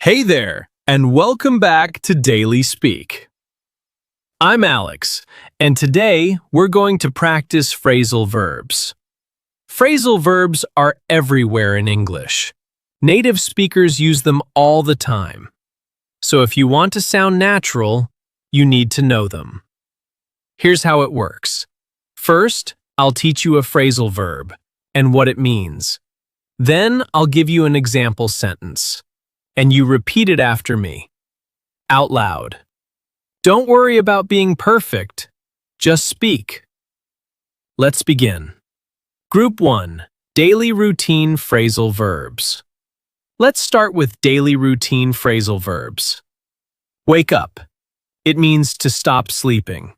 Hey there, and welcome back to Daily Speak. I'm Alex, and today we're going to practice phrasal verbs. Phrasal verbs are everywhere in English. Native speakers use them all the time. So if you want to sound natural, you need to know them. Here's how it works. First, I'll teach you a phrasal verb and what it means. Then I'll give you an example sentence, and you repeat it after me, out loud. Don't worry about being perfect, just speak. Let's begin. Group 1, Daily Routine Phrasal Verbs. Let's start with daily routine phrasal verbs. Wake up. It means to stop sleeping.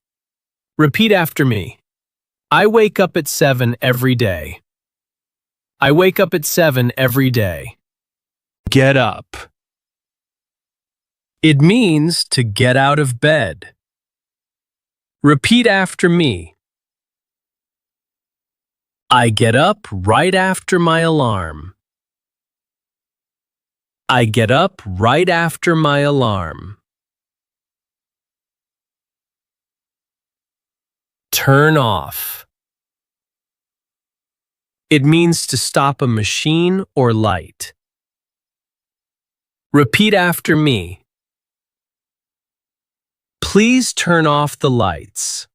Repeat after me. I wake up at 7 every day. I wake up at 7 every day. Get up. It means to get out of bed. Repeat after me. I get up right after my alarm. I get up right after my alarm. Turn off. It means to stop a machine or light. Repeat after me. Please turn off the lights.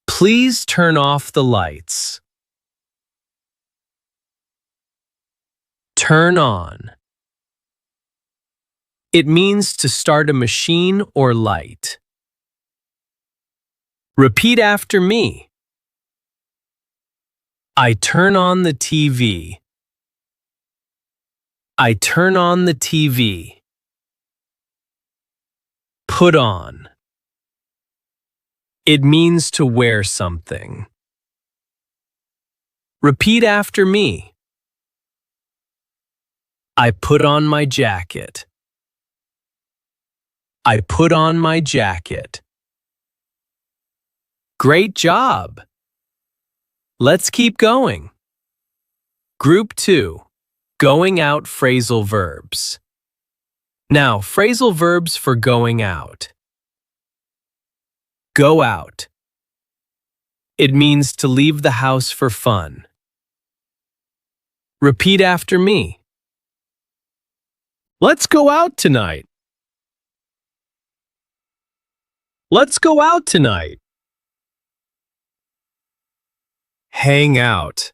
Please turn off the lights. Turn on. It means to start a machine or light. Repeat after me. I turn on the TV. I turn on the TV. Put on. It means to wear something. Repeat after me. I put on my jacket. I put on my jacket. Great job! Let's keep going. Group 2, Going Out Phrasal Verbs. Now, phrasal verbs for going out. Go out. It means to leave the house for fun. Repeat after me. Let's go out tonight. Let's go out tonight. Hang out.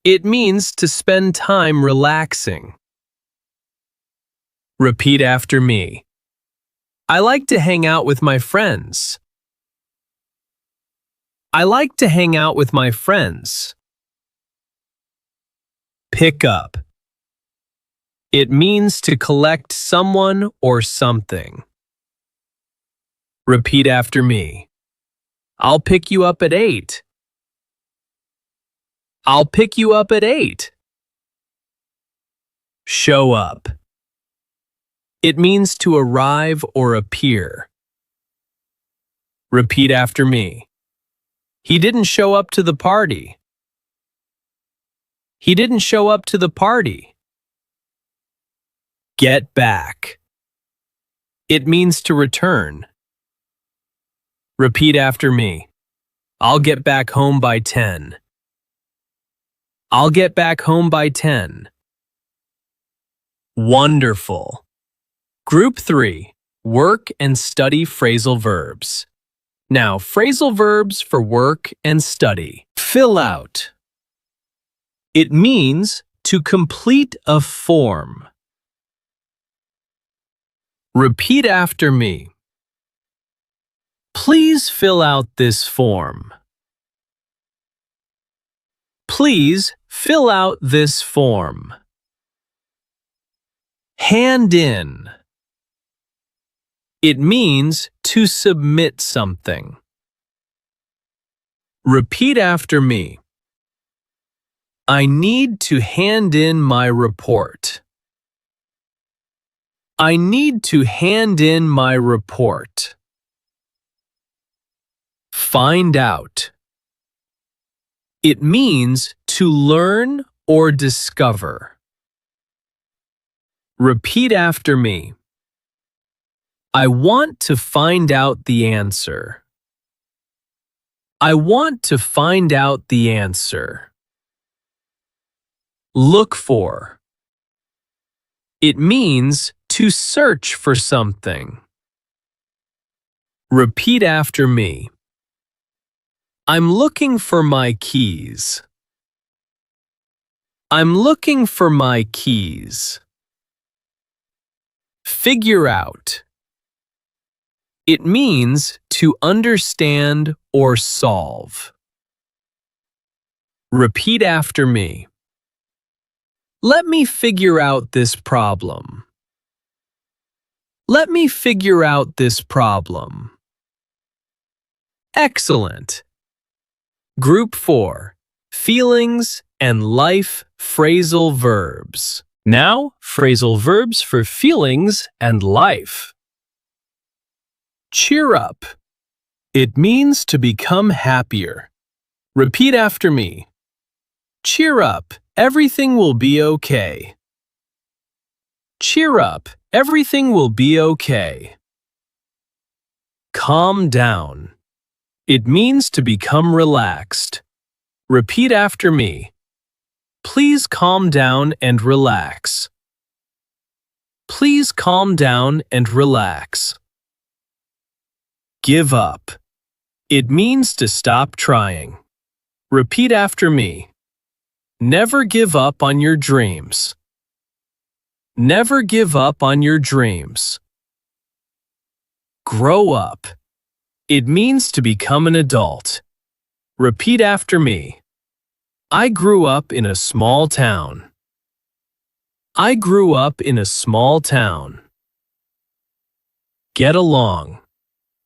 It means to spend time relaxing. Repeat after me. I like to hang out with my friends. I like to hang out with my friends. Pick up. It means to collect someone or something. Repeat after me. I'll pick you up at 8. I'll pick you up at 8. Show up. It means to arrive or appear. Repeat after me. He didn't show up to the party. He didn't show up to the party. Get back. It means to return. Repeat after me. I'll get back home by 10. I'll get back home by 10. Wonderful. Group 3, Work and Study Phrasal Verbs. Now, phrasal verbs for work and study. Fill out. It means to complete a form. Repeat after me. Please fill out this form. Please fill out this form. Hand in. It means to submit something. Repeat after me. I need to hand in my report. I need to hand in my report. Find out. It means to learn or discover. Repeat after me. I want to find out the answer. I want to find out the answer. Look for. It means to search for something. Repeat after me. I'm looking for my keys. I'm looking for my keys. Figure out. It means to understand or solve. Repeat after me. Let me figure out this problem. Let me figure out this problem. Excellent. Group 4. Feelings and life phrasal verbs. Now, phrasal verbs for feelings and life. Cheer up. It means to become happier. Repeat after me. Cheer up. Everything will be okay. Cheer up. Everything will be okay. Calm down. It means to become relaxed. Repeat after me. Please calm down and relax. Please calm down and relax. Give up. It means to stop trying. Repeat after me. Never give up on your dreams. Never give up on your dreams. Grow up. It means to become an adult. Repeat after me. I grew up in a small town. I grew up in a small town. Get along.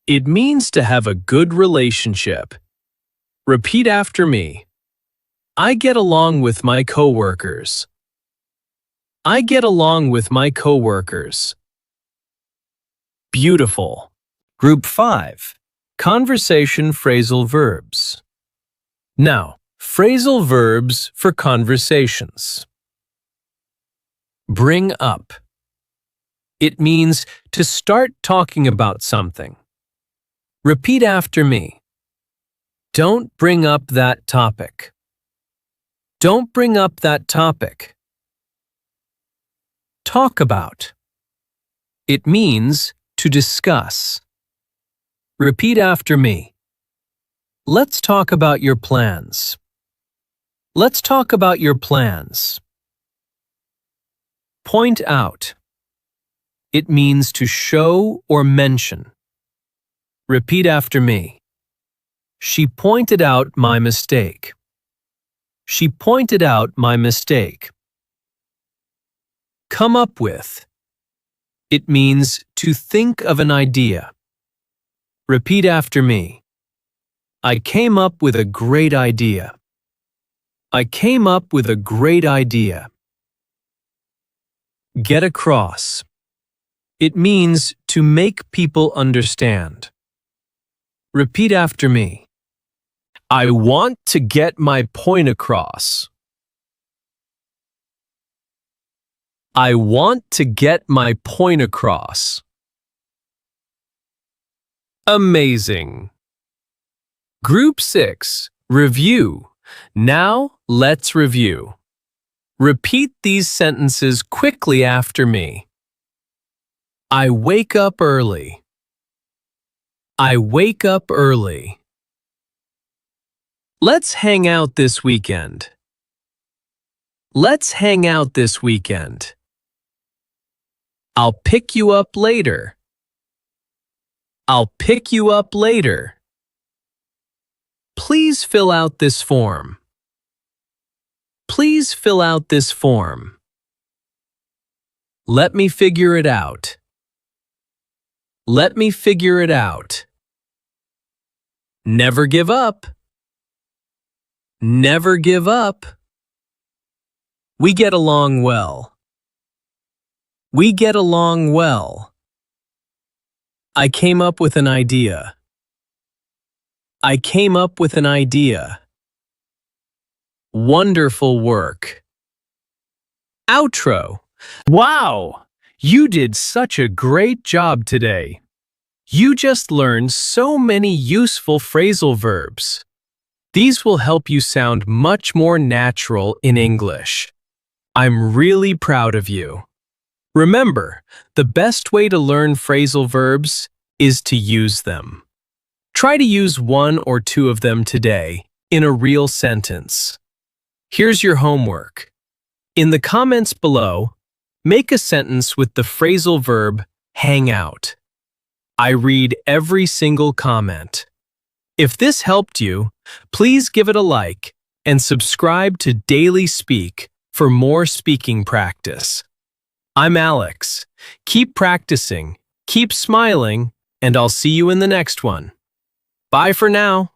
It means to have a good relationship. Repeat after me. I get along with my coworkers. I get along with my coworkers. Beautiful. Group 5. Conversation phrasal verbs. Now, phrasal verbs for conversations. Bring up. It means to start talking about something. Repeat after me. Don't bring up that topic. Don't bring up that topic. Talk about. It means to discuss. Repeat after me. Let's talk about your plans. Let's talk about your plans. Point out. It means to show or mention. Repeat after me. She pointed out my mistake. She pointed out my mistake. Come up with. It means to think of an idea. Repeat after me. I came up with a great idea. I came up with a great idea. Get across. It means to make people understand. Repeat after me. I want to get my point across. I want to get my point across. Amazing. Group 6. Review. Now, let's review. Repeat these sentences quickly after me. I wake up early. I wake up early. Let's hang out this weekend. Let's hang out this weekend. I'll pick you up later. I'll pick you up later. Please fill out this form. Please fill out this form. Let me figure it out. Let me figure it out. Never give up. Never give up. We get along well. We get along well. I came up with an idea. I came up with an idea. Wonderful work. Outro. Wow! You did such a great job today. You just learned so many useful phrasal verbs. These will help you sound much more natural in English. I'm really proud of you. Remember, the best way to learn phrasal verbs is to use them. Try to use one or two of them today in a real sentence. Here's your homework. In the comments below, make a sentence with the phrasal verb hang out. I read every single comment. If this helped you, please give it a like and subscribe to Daily Speak for more speaking practice. I'm Alex. Keep practicing, keep smiling, and I'll see you in the next one. Bye for now.